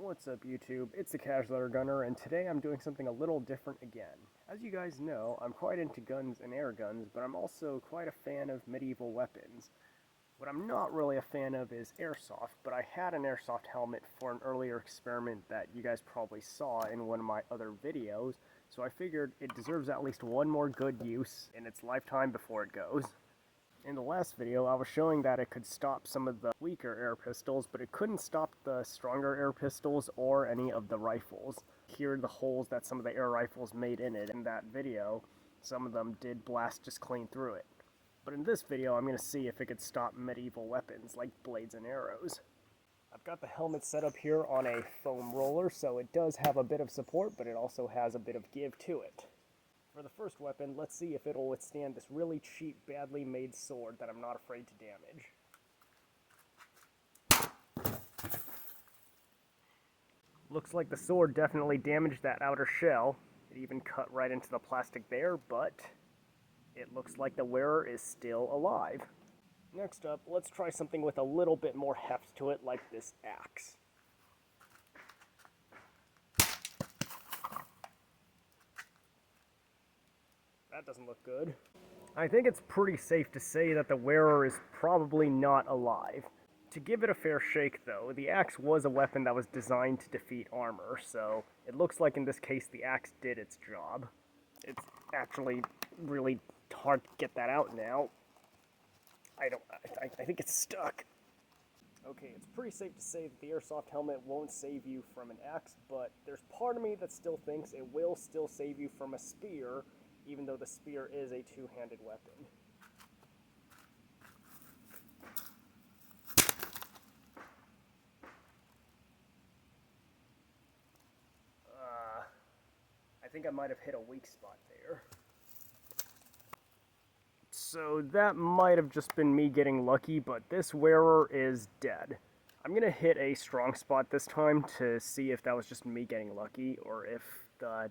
What's up YouTube, it's the Casual Air Gunner, and today I'm doing something a little different again. As you guys know, I'm quite into guns and air guns, but I'm also quite a fan of medieval weapons. What I'm not really a fan of is airsoft, but I had an airsoft helmet for an earlier experiment that you guys probably saw in one of my other videos, so I figured it deserves at least one more good use in its lifetime before it goes. In the last video, I was showing that it could stop some of the weaker air pistols, but it couldn't stop the stronger air pistols or any of the rifles. Here are the holes that some of the air rifles made in it. In that video, some of them did blast just clean through it. But in this video, I'm going to see if it could stop medieval weapons like blades and arrows. I've got the helmet set up here on a foam roller, so it does have a bit of support, but it also has a bit of give to it. For the first weapon, let's see if it'll withstand this really cheap, badly made sword that I'm not afraid to damage. Looks like the sword definitely damaged that outer shell. It even cut right into the plastic there, but it looks like the wearer is still alive. Next up, let's try something with a little bit more heft to it, like this axe. That doesn't look good. I think it's pretty safe to say that the wearer is probably not alive. To give it a fair shake though, the axe was a weapon that was designed to defeat armor, so it looks like in this case the axe did its job. It's actually really hard to get that out now. I think it's stuck. Okay, it's pretty safe to say that the airsoft helmet won't save you from an axe, but there's part of me that still thinks it will still save you from a spear, even though the spear is a two-handed weapon. I think I might have hit a weak spot there. So that might have just been me getting lucky, but this wearer is dead. I'm going to hit a strong spot this time to see if that was just me getting lucky, or if the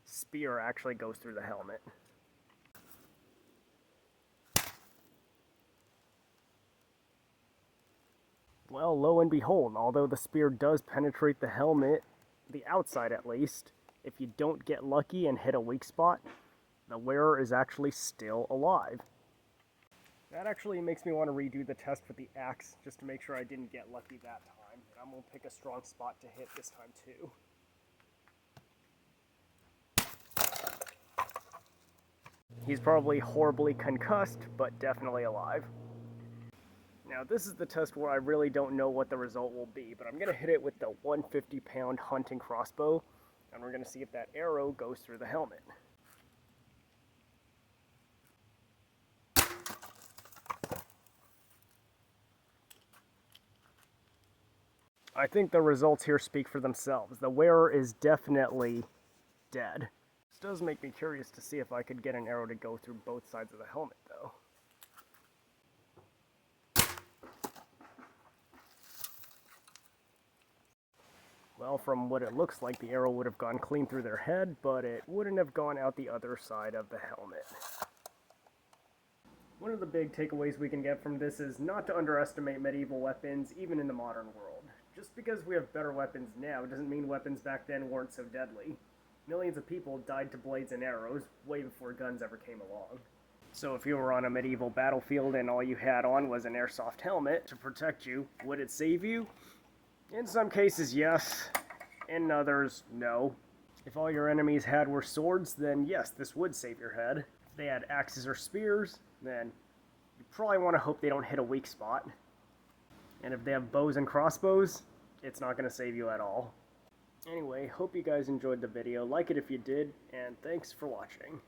spear actually goes through the helmet. Well, lo and behold, although the spear does penetrate the helmet, the outside at least, if you don't get lucky and hit a weak spot, the wearer is actually still alive. That actually makes me want to redo the test with the axe, just to make sure I didn't get lucky that time. I'm going to pick a strong spot to hit this time too. He's probably horribly concussed, but definitely alive. Now this is the test where I really don't know what the result will be, but I'm going to hit it with the 150-pound hunting crossbow, and we're going to see if that arrow goes through the helmet. I think the results here speak for themselves. The wearer is definitely dead. This does make me curious to see if I could get an arrow to go through both sides of the helmet, though. Well, from what it looks like, the arrow would have gone clean through their head, but it wouldn't have gone out the other side of the helmet. One of the big takeaways we can get from this is not to underestimate medieval weapons, even in the modern world. Just because we have better weapons now doesn't mean weapons back then weren't so deadly. Millions of people died to blades and arrows way before guns ever came along. So if you were on a medieval battlefield and all you had on was an airsoft helmet to protect you, would it save you? In some cases, yes. In others, no. If all your enemies had were swords, then yes, this would save your head. If they had axes or spears, then you probably want to hope they don't hit a weak spot. And if they have bows and crossbows, it's not going to save you at all. Anyway, hope you guys enjoyed the video. Like it if you did, and thanks for watching.